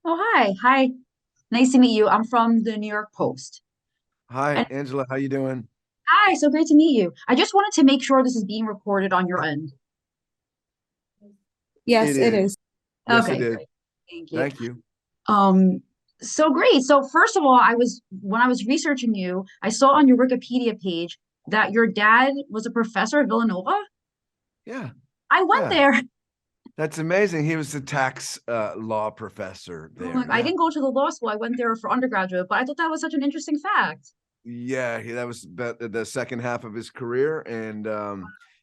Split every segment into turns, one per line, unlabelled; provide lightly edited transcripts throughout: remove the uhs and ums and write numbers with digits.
Oh, hi. Hi. Nice to meet you. I'm from the New York Post.
Hi,
And
Angela. How you doing?
hi, so great to meet you. I just wanted to make sure this is being recorded on your end.
It
Yes, it
is.
is.
Yes, it
Okay,
is.
great. Thank you.
Thank you.
Um, so great. So first of all, when I was researching you, I saw on your Wikipedia page that your dad was a professor at Villanova.
Yeah,
I went
yeah.
there.
That's amazing. He was the tax law professor
Oh
there.
my, I
Yeah.
didn't go to the law school. I went there for undergraduate, but I thought that was such an interesting fact.
Yeah, that was the second half of his career, and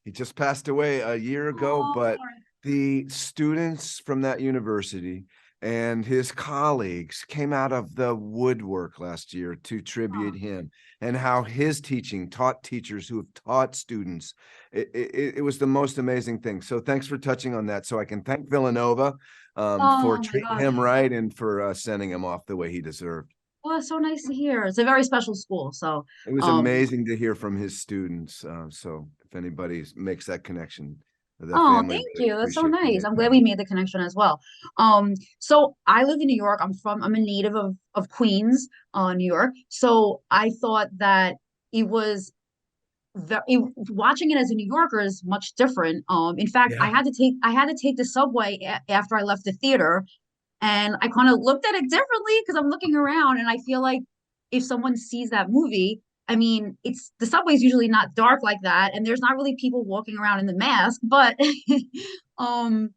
he just passed away a year ago.
Oh,
But
sorry.
the students from that university and his colleagues came out of the woodwork last year to tribute
Oh,
him and how his teaching taught teachers who have taught students. It was the most amazing thing. So thanks for touching on that. So I can thank Villanova for
oh my
treating
gosh.
him right and for sending him off the way he deserved.
Well, it's so nice to hear. It's a very special school. So,
It was
um,
amazing to hear from his students. So if anybody makes that connection, the
oh,
family
thank
really
you. That's so
appreciates
nice.
it.
I'm glad we made the connection as well. So I live in New York. I'm a native of Queens, New York. So I thought that it was watching it as a New Yorker is much different. In fact,
Yeah.
I had to take the subway after I left the theater, and I kind of looked at it differently because I'm looking around and I feel like if someone sees that movie, I mean, it's the subway's usually not dark like that, and there's not really people walking around in the mask. But um,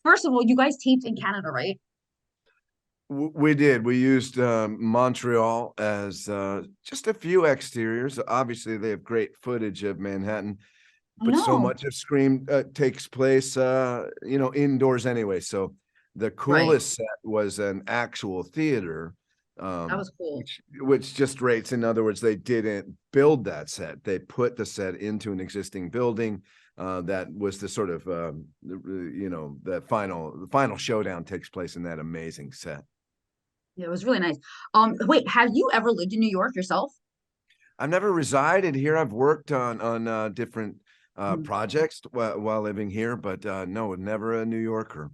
first of all, you guys taped in Canada, right?
We did. We used Montreal as just a few exteriors. Obviously, they have great footage of Manhattan,
I
but so
know.
much of Scream takes place, indoors anyway. So the
Right.
coolest set was an actual theater,
That was cool.
which just rates. In other words, they didn't build that set; they put the set into an existing building. That was the sort of the final showdown takes place in that amazing set.
Yeah, it was really nice. Wait, have you ever lived in New York yourself?
I've never resided here. I've worked on different
Mm,
projects while living here, but no, never a New Yorker.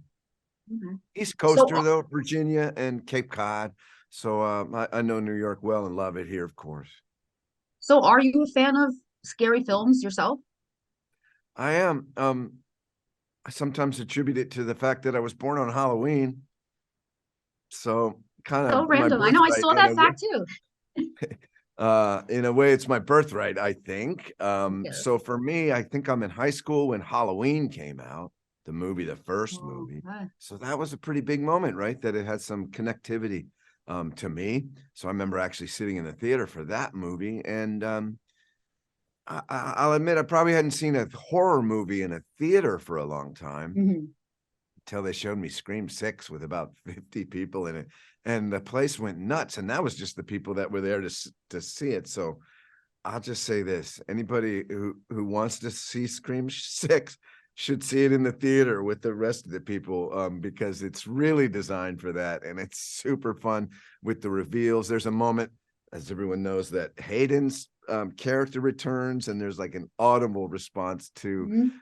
okay.
East
So,
Coaster though, Virginia and Cape Cod. So I know New York well and love it here, of course.
so are you a fan of scary films yourself?
I am. I sometimes attribute it to the fact that I was born on Halloween, so kind
So
of my
random. I know I
birthright
saw
in
that
a way.
fact too.
In a way, it's my birthright, I think.
Yes.
So for me, I think I'm in high school when Halloween came out, the movie, the first
Oh,
movie.
okay.
So that was a pretty big moment, right? That it had some connectivity to me. So I remember actually sitting in the theater for that movie. And I'll admit, I probably hadn't seen a horror movie in a theater for a long time
Mhm.
until they showed me Scream 6 with about 50 people in it. And the place went nuts. And that was just the people that were there to see it. So I'll just say this: anybody who wants to see Scream 6 should see it in the theater with the rest of the people, because it's really designed for that, and it's super fun with the reveals. There's a moment, as everyone knows, that Hayden's character returns, and there's like an audible response to
Mhm.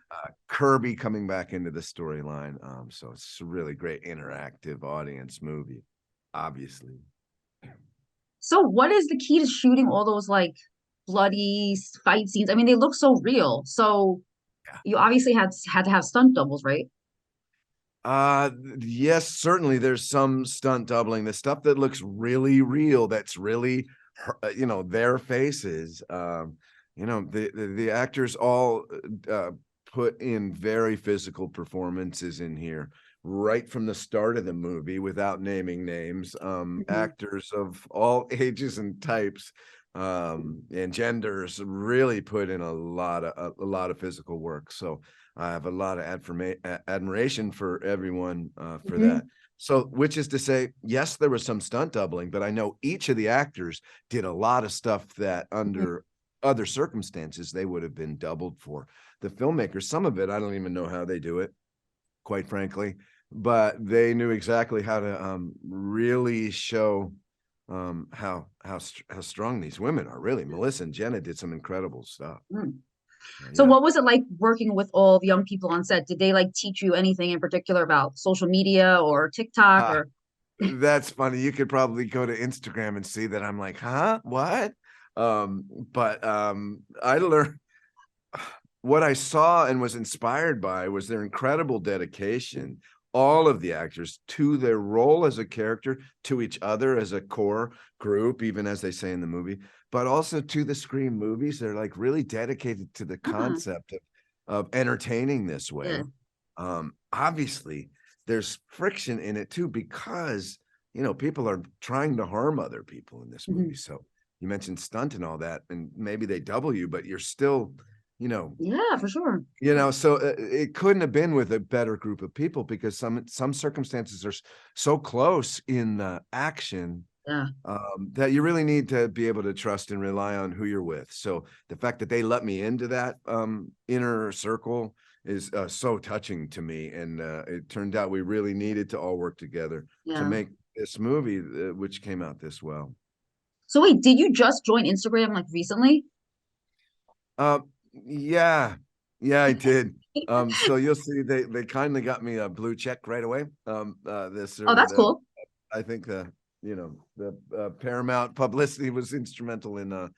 Kirby coming back into the storyline. So it's a really great interactive audience movie, obviously.
So what is the key to shooting all those like bloody fight scenes? I mean, they look so real. So you obviously had to have stunt doubles, right?
Uh, yes, certainly there's some stunt doubling. The stuff that looks really real, that's really, their faces. The actors all put in very physical performances in here right from the start of the movie without naming names.
Mhm.
Actors of all ages and types and genders really put in a lot of physical work. So I have a lot of admiration for everyone for that.
Mhm.
So, which is to say, yes, there was some stunt doubling, but I know each of the actors did a lot of stuff that
Mhm.
under other circumstances they would have been doubled for. The filmmakers, some of it, I don't even know how they do it, quite frankly, but they knew exactly how to really show how strong these women are. Really, Melissa and Jenna did some incredible stuff.
Mm. So
Yeah.
what was it like working with all the young people on set? Did they like teach you anything in particular about social media or TikTok
Ah,
or
that's funny. You could probably go to Instagram and see that I'm like, huh? What? But I learned what I saw and was inspired by was their incredible dedication, all of the actors, to their role as a character, to each other as a core group, even as they say in the movie, but also to the Scream movies. They're like really dedicated to the
uh,
concept of entertaining this
yeah,
way. Obviously, there's friction in it too, because people are trying to harm other people in this movie.
mhm.
So you mentioned stunt and all that, and maybe they double you, but you're still, you know,
Yeah, for sure.
so it couldn't have been with a better group of people, because some circumstances are so close in the action,
Yeah,
that you really need to be able to trust and rely on who you're with. So the fact that they let me into that inner circle is so touching to me, and it turned out we really needed to all work together to
yeah.
make this movie, which came out this well.
So wait, did you just join Instagram like recently?
Uh, yeah, yeah, I did. So you'll see they kindly got me a blue check right away. This
Oh,
or
that's
the
cool.
I think the Paramount publicity was instrumental in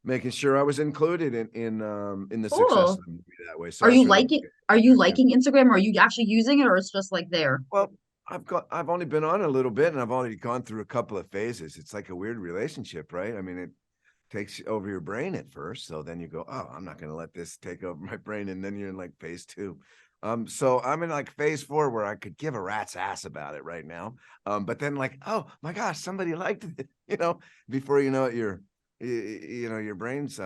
making sure I was included in the success
Cool.
of the movie that way. So I was really
Are
there
you
too.
liking Instagram? Or are you actually using it or it's just like there?
Well, I've only been on a little bit, and I've already gone through a couple of phases. It's like a weird relationship, right? I mean, it takes over your brain at first. So then you go, oh, I'm not going to let this take over my brain. And then you're in like phase two. So I'm in like phase four, where I could give a rat's ass about it right now. But then like, oh my gosh, somebody liked it, before you know it, your brain's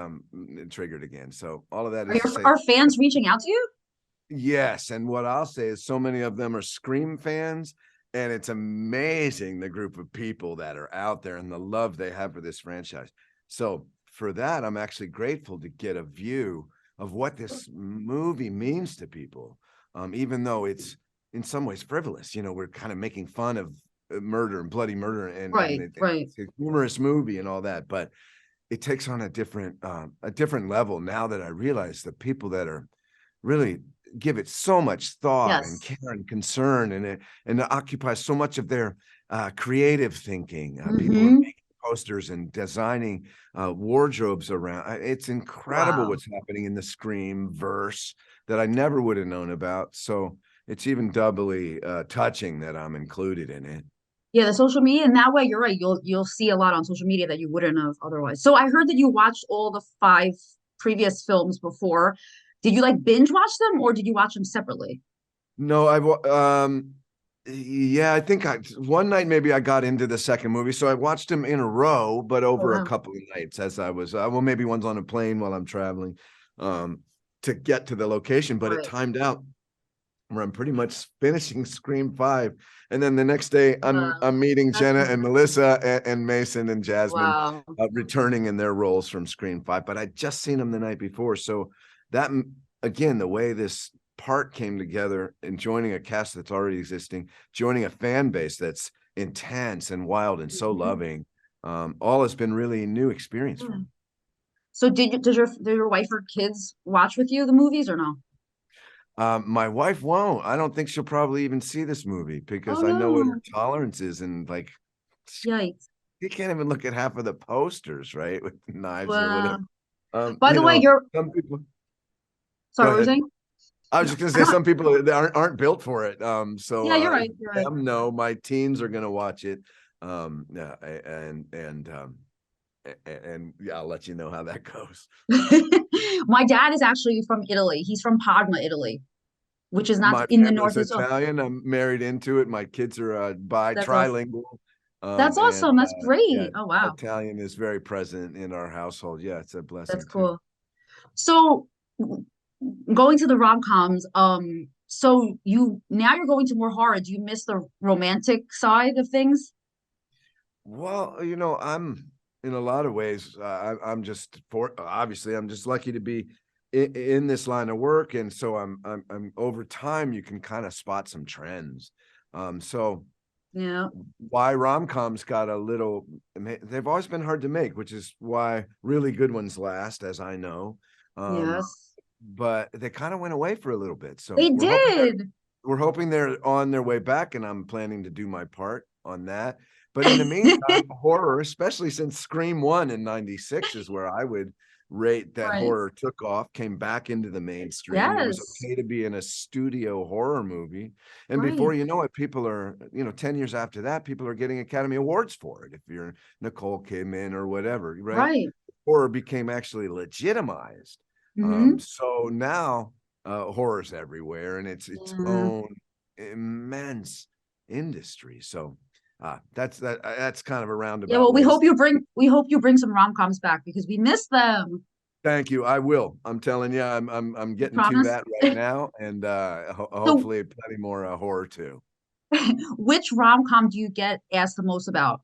triggered again. So all of that is to say,
Are fans reaching out to you?
yes. And what I'll say is, so many of them are Scream fans. And it's amazing the group of people that are out there and the love they have for this franchise. So for that, I'm actually grateful to get a view of what this movie means to people. Even though it's in some ways frivolous, we're kind of making fun of murder and bloody murder, and
Right, right.
it's a humorous movie and all that, but it takes on a different level now that I realize the people that are really give it so much thought and
Yes.
care and concern, and it occupies so much of their creative thinking. People are
Mm-hmm.
making posters and designing wardrobes around. It's incredible
Wow.
what's happening in the Scream verse that I never would have known about. So it's even doubly touching that I'm included in it.
Yeah, the social media, and that way you're right. You'll see a lot on social media that you wouldn't have otherwise. So I heard that you watched all the five previous films before. Did you like binge watch them or did you watch them separately?
No, yeah, I think one night maybe I got into the second movie, so I watched them in a row, but
Oh
over a
wow.
couple of nights as I was, well, maybe one's on a plane while I'm traveling, um, to get to the location, but it
Right.
timed out where I'm pretty much finishing Scream 5, and then the next day
Wow.
I'm meeting
That's
Jenna and Melissa and Mason and Jasmine,
wow.
returning in their roles from Scream 5, but I'd just seen them the night before, so that again, the way this part came together and joining a cast that's already existing, joining a fan base that's intense and wild and so
Mhm.
loving, all has been really a new experience for
Yeah.
me.
So does your wife or kids watch with you the movies or no?
My wife won't. I don't think she'll probably even see this movie,
Oh
because I know what her
no.
tolerance is, and like
Yikes.
she can't even look at half of the posters, right? With knives or whatever.
Well, by the way, you're
Some people
sorry,
go
what were you
ahead.
saying?
I was
No,
just gonna
I
say,
don't.
some people that aren't built for it. So
Yeah, you're right. You're right.
them no, my teens are gonna watch it. Yeah, and yeah, I'll let you know how that goes.
My dad is actually from Italy. He's from Padma, Italy, which is not
My
in the
family's
northeast. So
Italian. I'm married into it. My kids are
that's awesome.
trilingual.
That's
And
awesome. That's
yeah,
great. Oh wow,
Italian is very present in our household. Yeah, it's a
that's
blessing too.
cool. So going to the rom-coms, so you're going to more horror. Do you miss the romantic side of things?
Well, I'm in a lot of ways. I'm just obviously I'm just lucky to be in this line of work, and so I'm over time you can kind of spot some trends. So
Yeah.
why rom-coms got a little, they've always been hard to make, which is why really good ones last, as I know. Um,
Yes.
but they kind of went away for a little bit. So
They did.
we're hoping they're on their way back, and I'm planning to do my part on that. But in the meantime, horror, especially since Scream 1 in 96 is where I would rate that
Right.
horror took off, came back into the mainstream. It was
Yes.
okay to be in a studio horror movie. And
Right.
before you know it, people are, 10 years after that, people are getting Academy Awards for it. If you're Nicole Kidman or whatever, right?
Right.
Horror became actually legitimized.
Hmm.
So now horror's everywhere, and it's its
Yeah.
own immense industry. So that's kind of a
Yeah,
roundabout
well,
ways.
we hope you bring some rom-coms back because we miss them.
Thank you. I will. I'm telling you, I'm
You
getting to
promise?
that right now, and
So,
hopefully plenty more horror too.
which rom-com do you get asked the most about?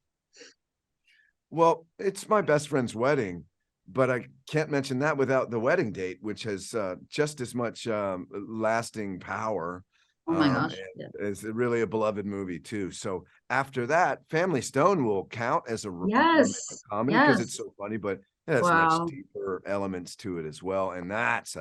Well, it's my best friend's wedding, but I can't mention that without the wedding date, which has just as much lasting power.
Oh my
And
gosh. Yeah.
is really a beloved movie too. So after that, Family Stone will count as a romantic
Yes.
comedy because it's
Yes.
so funny, but it has much
Wow.
deeper elements to it as well. And that's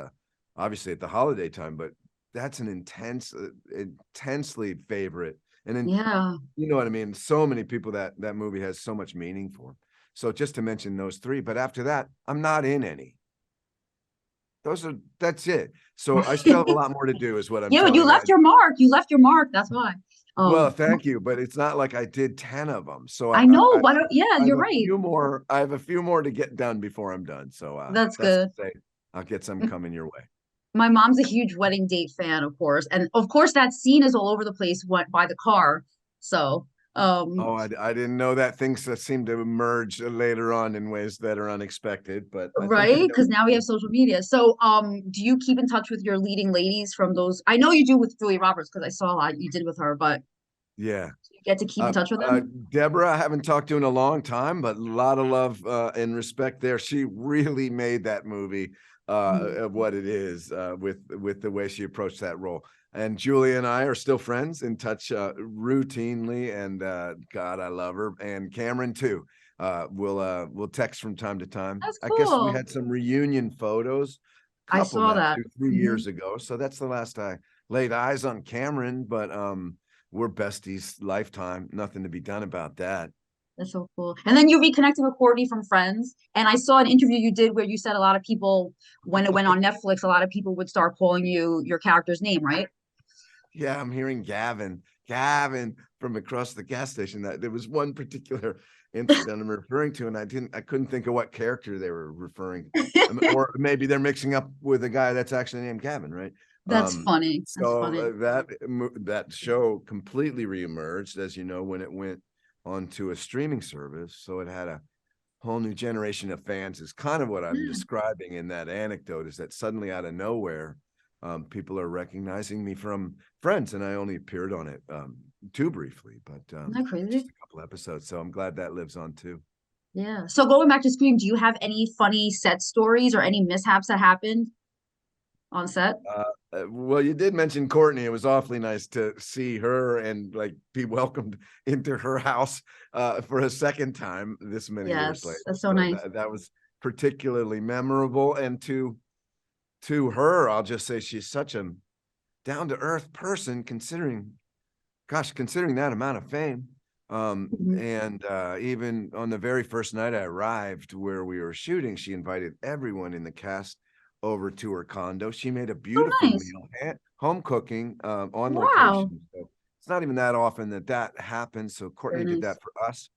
obviously at the holiday time, but that's an intensely favorite. And then
Yeah.
you know what I mean? So many people that movie has so much meaning for. So just to mention those three, but after that, I'm not in any. That's it. So I still have a lot more to do, is what I'm
Yeah, but you
telling you.
left your mark. You left your mark. That's why.
Well,
Um,
thank you, but it's not like I did 10 of them. So
I know. Why don't, yeah,
I have
you're
a
right.
few more. I have a few more to get done before I'm done. So
That's
that's to
good.
say, I'll get some coming your way.
My mom's a huge wedding date fan, of course. And of course that scene is all over the place went by the car. So,
Oh, I didn't know that. Things that seem to emerge later on in ways that are unexpected, but I think I
right?
know.
Because now we have social media. So, do you keep in touch with your leading ladies from those? I know you do with Julie Roberts because I saw a lot you did with her, but
Yeah.
you get to keep in touch with them?
Deborah, I haven't talked to in a long time, but a lot of love and respect there. She really made that movie
Mhm.
of what it is with the way she approached that role. And Julie and I are still friends, in touch routinely, and God, I love her. And Cameron too. We'll text from time to time.
That's
I guess we
cool.
had some reunion photos,
I
couple
saw
now,
that.
2, 3 years
Hmm.
ago. So that's the last I laid eyes on Cameron, but we're besties lifetime. Nothing to be done about that.
That's so cool. And then you reconnected with Courtney from Friends. And I saw an interview you did where you said a lot of people, when it went on Netflix, a lot of people would start calling you your character's name, right?
Yeah, I'm hearing Gavin from across the gas station. That there was one particular incident I'm referring to, and I couldn't think of what character they were referring. Or maybe they're mixing up with a guy that's actually named Gavin, right?
That's funny. That's
So
funny.
that show completely reemerged, as you know, when it went onto a streaming service. So it had a whole new generation of fans, is kind of what I'm
Yeah.
describing in that anecdote, is that suddenly out of nowhere, people are recognizing me from Friends, and I only appeared on it too briefly, but
Isn't that
just
crazy?
a couple episodes. So I'm glad that lives on too.
Yeah. So going back to Scream, do you have any funny set stories or any mishaps that happened on set?
Well, you did mention Courtney. It was awfully nice to see her and like be welcomed into her house for a second time this many years later.
Yes, that's so
So
nice.
that was particularly memorable. And to her, I'll just say she's such a down to earth person, considering that amount of fame.
Mhm.
And even on the very first night I arrived where we were shooting, she invited everyone in the cast over to her condo. She made a
So
beautiful
nice.
meal, home cooking on
Wow.
location. So it's not even that often that happens. So
Very
Courtney did
nice.
that for us,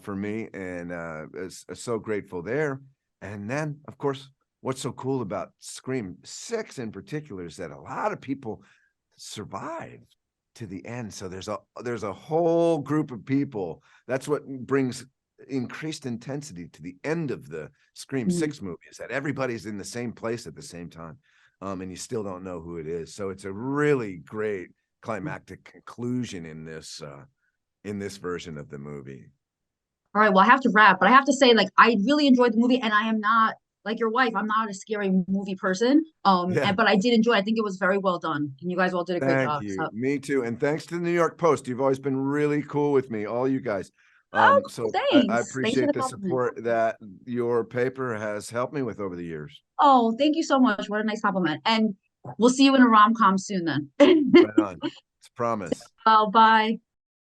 for me, and is so grateful there. And then, of course, what's so cool about Scream 6 in particular is that a lot of people survived to the end. So there's a whole group of people. That's what brings increased intensity to the end of the Scream
Mhm.
6 movie, is that everybody's in the same place at the same time. And you still don't know who it is. So it's a really great climactic conclusion in this version of the movie.
All right, well, I have to wrap, but I have to say, like, I really enjoyed the movie, and I am not like your wife. I'm not a scary movie person.
Yeah.
But I did enjoy. I think it was very well done, and you guys all did a great
Thank
job.
you.
So
Me too. And thanks to the New York Post. You've always been really cool with me, all you guys.
Oh, cool.
So I
Thanks. Thanks for
appreciate
the
the
compliment.
support that your paper has helped me with over the years.
Oh, thank you so much. What a nice compliment. And we'll see you in a rom-com soon then.
Right on. It's a promise.
Oh, bye.